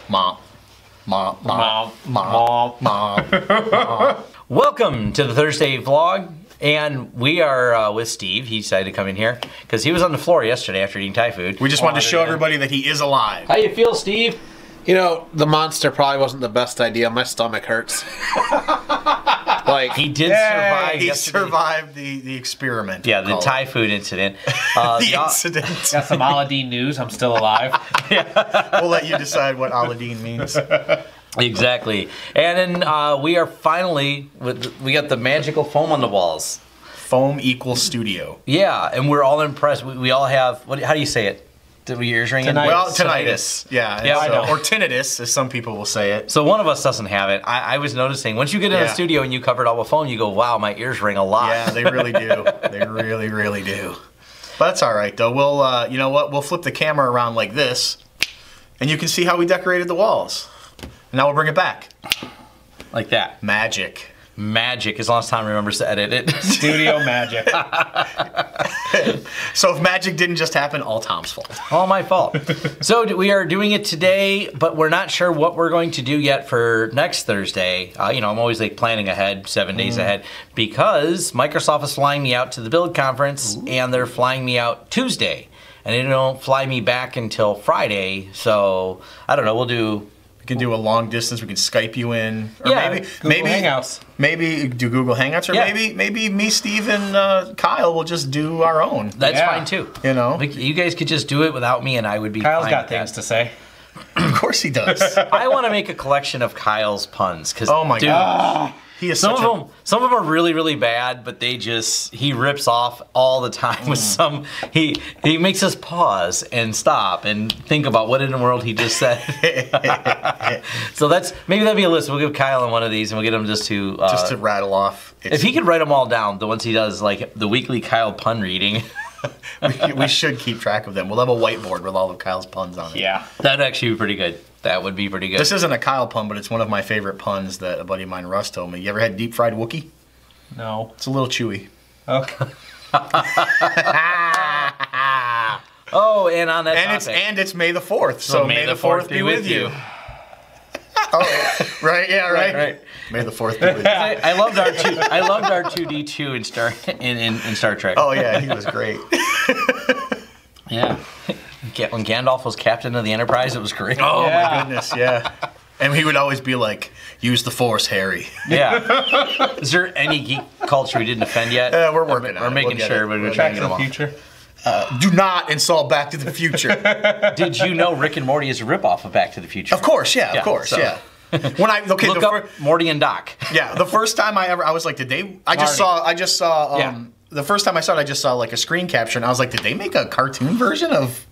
Mom. Welcome to the Thursday vlog, and we are with Steve. He decided to come in here because he was on the floor yesterday after eating Thai food. We just wanted to show everybody that he is alive. How you feel, Steve? You know, the monster probably wasn't the best idea. My stomach hurts. Like he did survive. He survived the experiment. Yeah, the Thai food incident. The incident. Got some Aladdin news. I'm still alive. Yeah. We'll let you decide what Aladdin means. Exactly. And then we are finally we got the magical foam on the walls. Foam equals studio. Yeah, and we're all impressed. We all have how do you say it? Did we ears ringing? Well, tinnitus. Yeah, yeah, I know. Or tinnitus, as some people will say it. So one of us doesn't have it. I was noticing once you get in the studio and you cover it all with foam, you go, "Wow, my ears ring a lot." Yeah, they really do. They really, really do. But that's all right, though. We'll, you know what? We'll flip the camera around like this, and you can see how we decorated the walls. And now we'll bring it back. Like that. Magic. Magic, as long as Tom remembers to edit it. Studio magic. So if magic didn't just happen, all Tom's fault. All my fault. So we are doing it today, but we're not sure what we're going to do yet for next Thursday. You know, I'm always like planning ahead, 7 days ahead, because Microsoft is flying me out to the Build Conference, and they're flying me out Tuesday. And they don't fly me back until Friday, so I don't know, we'll do... We can do a long distance. We can Skype you in, or yeah, maybe Hangouts. Maybe do Google Hangouts, or maybe me, Steve, and Kyle will just do our own. That's fine too. You know, like, you guys could just do it without me, and I would be. Kyle's fine got with things that. to say. Of course he does. I want to make a collection of Kyle's puns because oh my god. He is some of them are really, really bad, but he rips off all the time with some. He makes us pause and stop and think about what in the world he just said. So maybe that'd be a list. We'll give Kyle one of these, and we'll get him just to rattle off. If he could write them all down, the ones he does, like the weekly Kyle pun reading. we should keep track of them. We'll have a whiteboard with all of Kyle's puns on it. Yeah, that'd actually be pretty good. That would be pretty good. This isn't a Kyle pun, but it's one of my favorite puns that a buddy of mine, Russ, told me. You ever had deep fried Wookie? No. It's a little chewy. Okay. Oh, and on that topic. It's May the 4th. So May the 4th be with you. Oh, right, yeah, right. May the 4th be with you. I loved our 2D2 in Star Trek. Oh yeah, he was great. Yeah. When Gandalf was captain of the Enterprise, it was great. Oh my goodness, yeah. And he would always be like, "Use the Force, Harry." Yeah. Is there any geek culture we didn't offend yet? We're working on it. We're making sure we're trying to get them all. Future. Do not insult Back to the Future. Did you know Rick and Morty is a ripoff of Back to the Future? Of course, yeah, of course, yeah. When I look up Morty and Doc. Yeah, the first time I was like, did they? I just saw. The first time I saw it, I just saw like a screen capture, and I was like, did they make a cartoon version of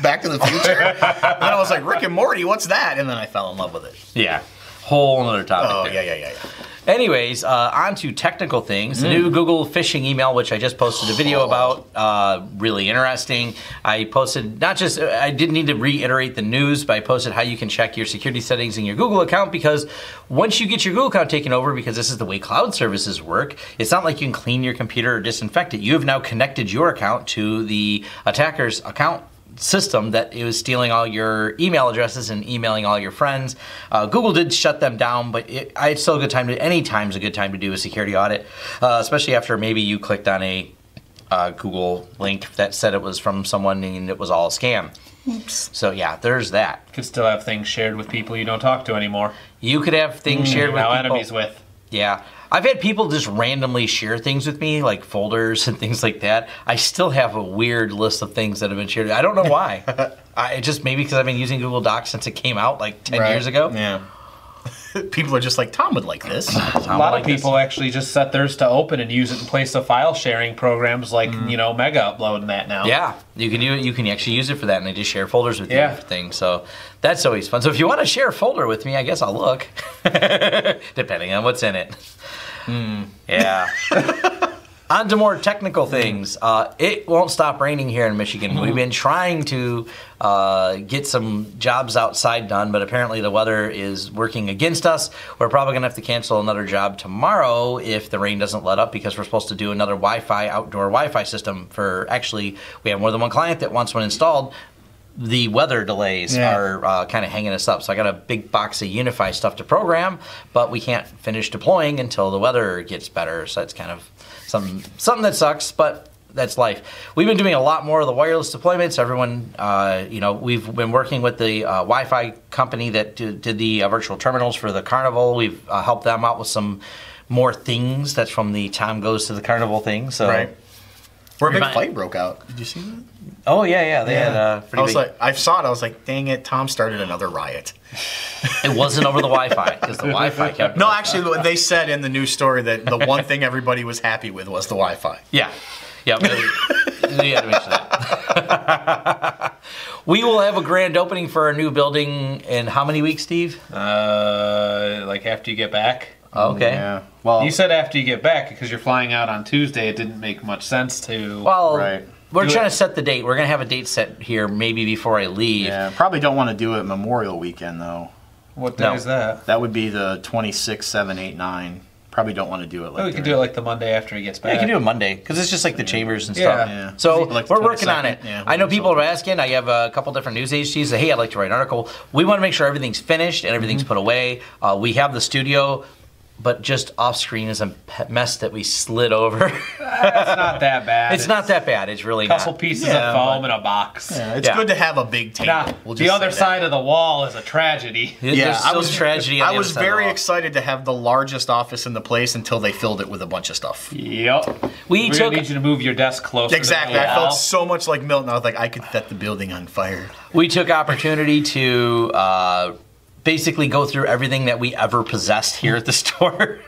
Back to the Future? And I was like, Rick and Morty, what's that? And then I fell in love with it. Yeah, whole other topic. Oh there. yeah. Anyways, on to technical things. The new Google phishing email, which I just posted a video about, really interesting. I posted I didn't need to reiterate the news, but I posted how you can check your security settings in your Google account, because once you get your Google account taken over, because this is the way cloud services work, it's not like you can clean your computer or disinfect it. You have now connected your account to the attacker's account system that it was stealing all your email addresses and emailing all your friends. Google did shut them down, but it's still a good time any time's a good time to do a security audit, especially after maybe you clicked on a Google link that said it was from someone and it was all a scam. Oops. So yeah, there's that. You could still have things shared with people you don't talk to anymore. You could have things shared with people. Enemies with. Yeah. I've had people just randomly share things with me, like folders and things like that. I still have a weird list of things that have been shared. I don't know why. Maybe because I've been using Google Docs since it came out like 10 years ago. Yeah. People are just like, Tom would like this. A lot of people actually just set theirs to open and use it in place of file sharing programs like, Mega Upload and that now. Yeah, you can do it. You can actually use it for that, and they just share folders with you for things. So that's always fun. So if you want to share a folder with me, I guess I'll look, depending on what's in it. Yeah. On to more technical things. It won't stop raining here in Michigan. We've been trying to get some jobs outside done, but apparently the weather is working against us. We're probably going to have to cancel another job tomorrow if the rain doesn't let up, because we're supposed to do another outdoor Wi-Fi system for, actually, we have more than one client that wants one installed. the weather delays are kind of hanging us up. So I got a big box of UniFi stuff to program, but we can't finish deploying until the weather gets better. So that's kind of something that sucks, but that's life. We've been doing a lot more of the wireless deployments. Everyone, we've been working with the Wi-Fi company that did the virtual terminals for the carnival. We've helped them out with some more things. That's from the Tom Goes to the Carnival thing. So. Right. Where a big fight broke out. Did you see that? Oh, yeah. They had pretty big... I saw it. I was like, dang it, Tom started another riot. It wasn't over the Wi-Fi, because the Wi-Fi kept... No, actually, they said in the news story that the one thing everybody was happy with was the Wi-Fi. Yeah. Yeah, we had to mention that. We will have a grand opening for our new building in how many weeks, Steve? Like after you get back. Okay. Yeah. Well, you said after you get back because you're flying out on Tuesday. It didn't make much sense to. Well, right. We're trying to set the date. We're going to have a date set here maybe before I leave. Yeah, probably don't want to do it Memorial Weekend, though. What day is that? That would be the 26th, 7, 8, 9. Probably don't want to do it like we could do it like the Monday after he gets back. Yeah, you can do it Monday, because it's just like the chambers and stuff. Yeah. So Like we're working on it. Yeah, I know people are asking. I have a couple different news agencies that, hey, I'd like to write an article. We want to make sure everything's finished and everything's put away. We have the studio, but just off screen is a mess that we slid over. It's not that bad. It's not that bad. It's really a couple not. pieces of foam in a box. Yeah, it's good to have a big table. Now, the other side of the wall is a tragedy. There's still tragedy. I was very excited to have the largest office in the place until they filled it with a bunch of stuff. Yep. We need you to move your desk closer. Exactly. To the I wall. felt so much like Milton. I was like, I could set the building on fire. We took opportunity to basically go through everything that we ever possessed here at the store,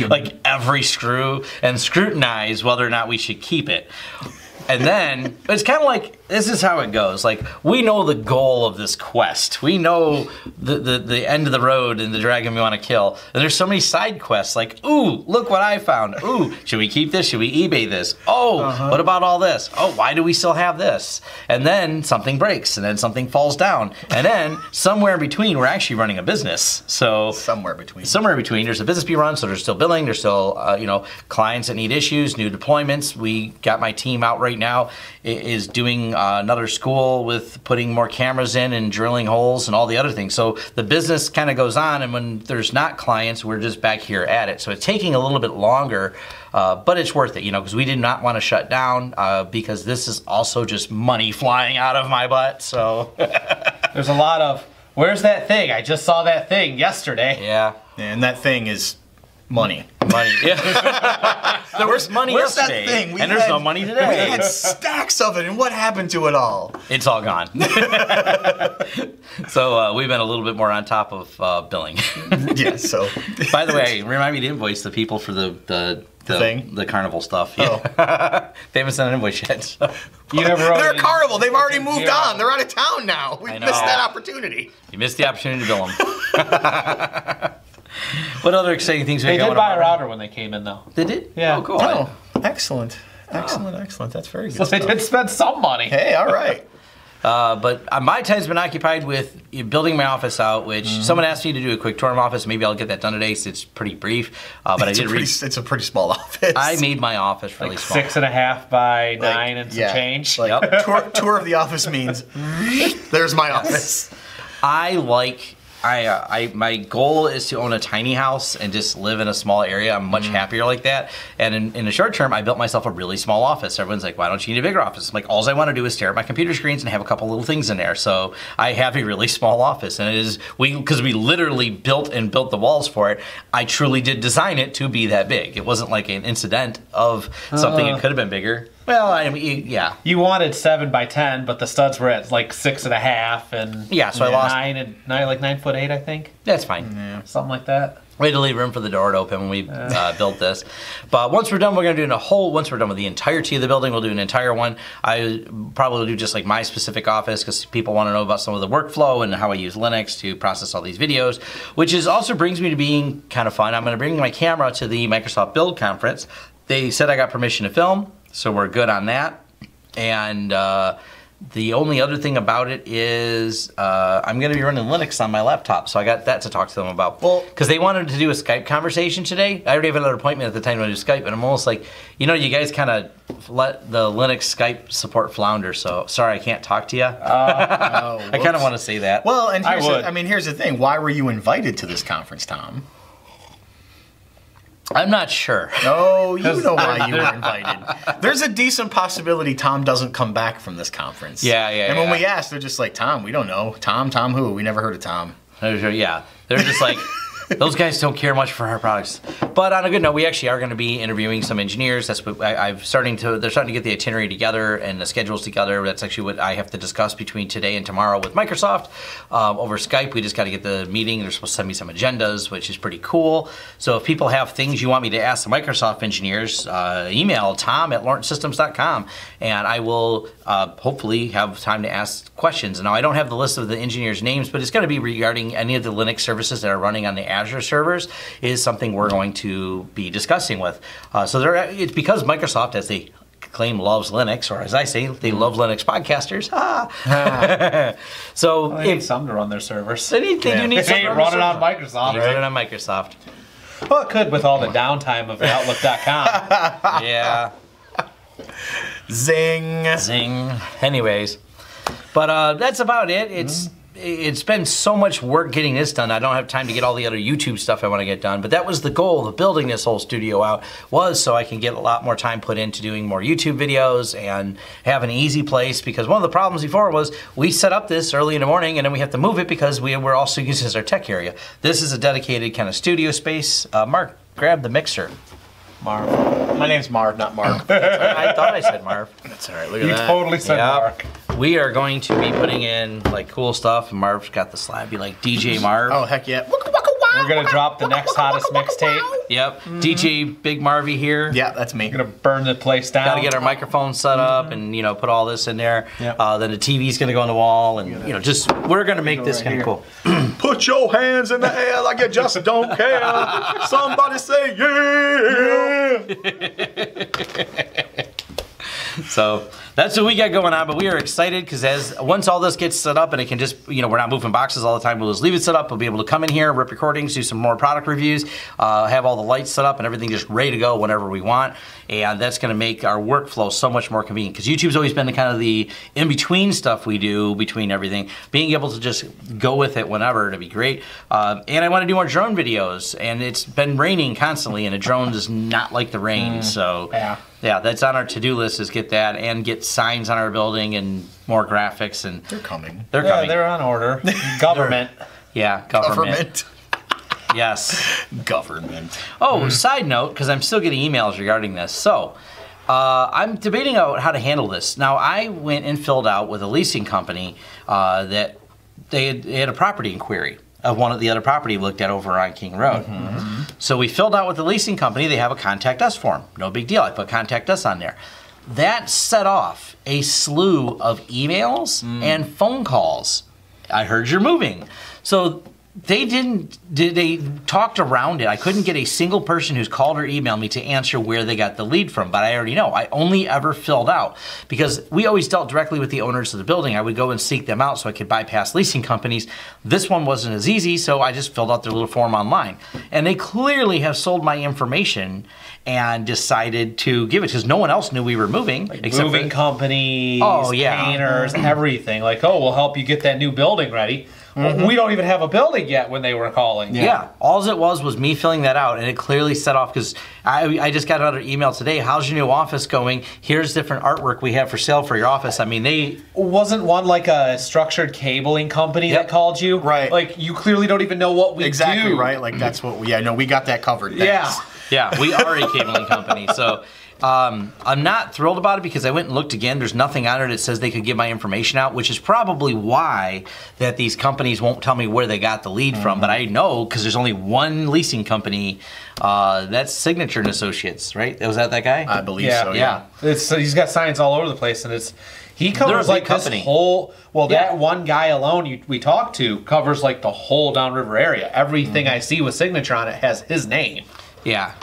like every screw, and scrutinize whether or not we should keep it. And then, it's kind of like, this is how it goes. Like, we know the goal of this quest. We know the end of the road and the dragon we want to kill. And there's so many side quests, like, ooh, look what I found. Ooh, should we keep this? Should we eBay this? Oh, what about all this? Oh, why do we still have this? And then something breaks, and then something falls down. And then, somewhere in between, we're actually running a business. So Somewhere between, there's there's a business being run, so there's still billing, there's still, clients that need issues, new deployments. We got my team out right now, is doing another school with putting more cameras in and drilling holes and all the other things. So the business kind of goes on, and when there's not clients, we're just back here at it. So it's taking a little bit longer, but it's worth it, because we did not want to shut down, because this is also just money flying out of my butt. So there's a lot of, where's that thing? I just saw that thing yesterday. Yeah. And that thing is money. Yeah. There was money yesterday, that thing? And there's no money today. We had stacks of it, and what happened to it all? It's all gone. So we've been a little bit more on top of billing. Yeah, so. By the way, remind me to invoice the people for the thing? the carnival stuff. Yeah. Oh. They haven't sent an invoice yet. So. You never wrote They're any- Carnival. They've already moved on. They're out of town now. We missed that opportunity. You missed the opportunity to bill them. What other exciting things They we got did going buy on? a router when they came in, though. They did? Yeah. Oh, cool. Oh, excellent. Excellent. That's very good. So they stuff. did spend some money. Hey, all right. But my time's been occupied with building my office out, which someone asked me to do a quick tour of my office. Maybe I'll get that done today, so it's pretty brief. But It's a pretty small office. I made my office really Like small. 6.5 by 9 and some change. Like, tour of the office means, there's my office. I like... my goal is to own a tiny house and just live in a small area. I'm much happier like that. And in the short term, I built myself a really small office. Everyone's like, why don't you need a bigger office? I'm like, all I want to do is stare at my computer screens and have a couple little things in there. So I have a really small office. And it is, because we literally built the walls for it, I truly did design it to be that big. It wasn't like an incident of something that could have been bigger. Well, I mean, yeah. You wanted 7 by 10, but the studs were at like 6.5 and so I lost 9'8", I think. That's fine. Something like that. We had to leave room for the door to open when we built this. But once we're done, we're going to do once we're done with the entirety of the building, we'll do an entire one. I probably will do just like my specific office, because people want to know about some of the workflow and how I use Linux to process all these videos, which also brings me to being kind of fun. I'm going to bring my camera to the Microsoft Build Conference. They said I got permission to film, so we're good on that. And The only other thing about it is I'm going to be running Linux on my laptop, so I got that to talk to them about. Well, because they wanted to do a Skype conversation today. I already have another appointment at the time to do Skype, and I'm almost like, you know, you guys kind of let the Linux Skype support flounder, so sorry I can't talk to you. I kind of want to say that. Well, and here's the thing. Why were you invited to this conference, Tom? I'm not sure. No, you know why you were invited. There's a decent possibility Tom doesn't come back from this conference. Yeah. And when we asked, they're just like, Tom, we don't know. Tom who? We never heard of Tom. Yeah, they're just like, those guys don't care much for our products. But on a good note, we actually are going to be interviewing some engineers. That's what they're starting to get the itinerary together and the schedules together. That's actually what I have to discuss between today and tomorrow with Microsoft over Skype. We just got to get the meeting. They're supposed to send me some agendas, which is pretty cool. So if people have things you want me to ask the Microsoft engineers, email tom@lawrencesystems.com, and I will hopefully have time to ask questions. Now, I don't have the list of the engineers' names, but it's going to be regarding any of the Linux services that are running on the Azure servers is something we're going to be discussing with. It's because Microsoft, as they claim, loves Linux, or as I say, they love Linux podcasters. So well, they need some to run their servers. They do need some to run it on Microsoft. Run it on Microsoft. Well, it could with all the downtime of Outlook.com. Yeah. Zing. Anyways, but that's about it. It's been so much work getting this done. I don't have time to get all the other YouTube stuff I want to get done. But that was the goal of building this whole studio out, was so I can get a lot more time put into doing more YouTube videos and have an easy place. Because one of the problems before was we set up this early in the morning and then we have to move it because we're also using it as our tech area. This is a dedicated kind of studio space. Mark, grab the mixer. Marv. My name's Marv, not Mark. I thought I said Marv. That's all right. Look at You that. totally said Mark. We are going to be putting in like cool stuff, and Marv's got the slide. Be like DJ Marv. Oh heck yeah. We're gonna drop the next hottest mixtape. Yep. DJ Big Marvy here. Yeah, that's me. We're gonna burn the place down. Got to get our microphone set up and put all this in there. Yep. Then the TV's gonna go on the wall, and just we're gonna make this kind of cool. Put your hands in the air like you just don't care. Somebody say yeah. So that's what we got going on, but we are excited because once all this gets set up and it can just, we're not moving boxes all the time, we'll just leave it set up. We'll be able to come in here, rip recordings, do some more product reviews, have all the lights set up and everything just ready to go whenever we want. And that's going to make our workflow so much more convenient because YouTube's always been the kind of the in-between stuff we do between everything. Being able to just go with it whenever to be great. And I want to do more drone videos, and it's been raining constantly, and a drone does not like the rain. So yeah, that's on our to-do list, is get that and get signs on our building and more graphics. And They're coming. They're coming. They're on order. Government. Government. Yes. Government. Oh, side note, because I'm still getting emails regarding this. So, I'm debating out how to handle this. Now, I went and filled out with a leasing company that they had a property inquiry of one of the other property we looked at over on King Road. So we filled out with the leasing company. They have a contact us form. No big deal. I put contact us on there. That set off a slew of emails and phone calls. I heard you're moving. So they talked around it. I couldn't get a single person who's called or emailed me to answer where they got the lead from, but I already know. I only ever filled out, because we always dealt directly with the owners of the building. I would go and seek them out so I could bypass leasing companies. This one wasn't as easy, so I just filled out their little form online. And they clearly have sold my information and decided to give it, because no one else knew we were moving. Like moving companies, yeah. painters, everything. Like, oh, we'll help you get that new building ready. Well, we don't even have a building yet when they were calling. Yeah. All it was me filling that out, and it clearly set off, because I just got another email today. How's your new office going? Here's different artwork we have for sale for your office. I mean, they... Wasn't one like a structured cabling company that called you? Right. Like, you clearly don't even know what we do. Exactly, right? Like, that's what we got that covered. Thanks. Yeah, we are a cabling company, so... I'm not thrilled about it, because I went and looked again. There's nothing on it that says they could give my information out, which is probably why that these companies won't tell me where they got the lead from. But I know, because there's only one leasing company. That's Signature and Associates, right? Was that guy? I believe so. Yeah. He's got signs all over the place, and he covers like this whole. Well, that one guy alone we talked to covers like the whole downriver area. Everything I see with Signature on it has his name. Yeah.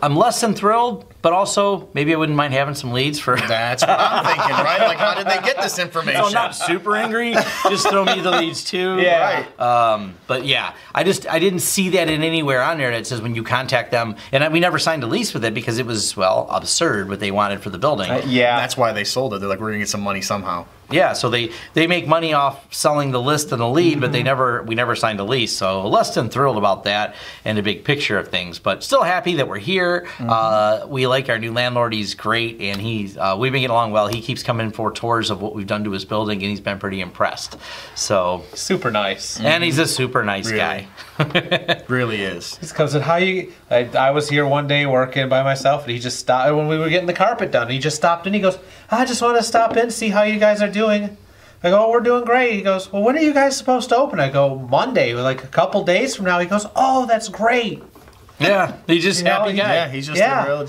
I'm less than thrilled, But also, maybe I wouldn't mind having some leads for. That's what I'm thinking, right? Like, how did they get this information? So I'm not super angry. Just throw me the leads too. Yeah. Right. But yeah, I didn't see that in anywhere on there that says when you contact them, and we never signed a lease with it because it was absurd what they wanted for the building. Yeah. That's why they sold it. They're like, we're gonna get some money somehow. Yeah, so they make money off selling the list and the lead, but we never signed a lease. So less than thrilled about that and the big picture of things, but still happy that we're here. We like our new landlord; he's great, and we've been getting along well. He keeps coming for tours of what we've done to his building, and he's been pretty impressed. So super nice, and he's a super nice guy. Really is. He comes in, I was here one day working by myself, and he just stopped when we were getting the carpet done. He just stopped in. He goes, I just want to stop in, see how you guys are doing. I go, we're doing great. He goes, well, when are you guys supposed to open? I go, Monday, like a couple days from now. He goes, oh, that's great. Yeah, he's just happy guy. Yeah, he's just a real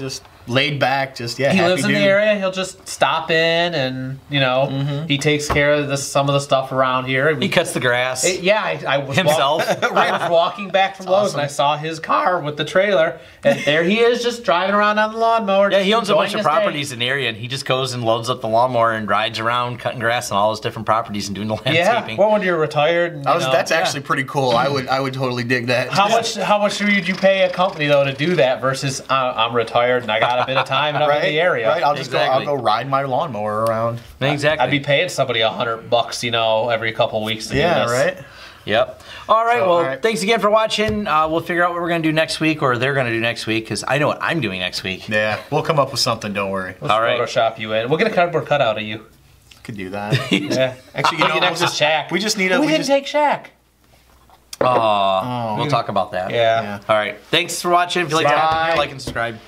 laid back, he lives in dude. the area. He'll just stop in, and he takes care of some of the stuff around here. He cuts the grass. I was himself. I was walking back from Lowe's, and I saw his car with the trailer, and there he is, just driving around on the lawnmower. Yeah, he owns a bunch of properties in the area, and he just goes and loads up the lawnmower and rides around cutting grass on all his different properties and doing the landscaping. Well, when you're retired, that's actually pretty cool. I would totally dig that. How much would you pay a company though to do that versus I'm retired and I got a bit of time and I'm in the area? Right, I'll go ride my lawnmower around. Exactly. I'd be paying somebody $100, every couple weeks to do this. Right. Yep. All right. Thanks again for watching. We'll figure out what we're going to do next week, or they're going to do next week, because I know what I'm doing next week. Yeah, we'll come up with something. Don't worry. Let's Photoshop you in. We'll get a cardboard cutout of you. Could do that. Yeah. Actually, next to Shaq. We just need We didn't take Shaq. We'll talk about that. Yeah. All right. Thanks for watching. If you like to like and subscribe.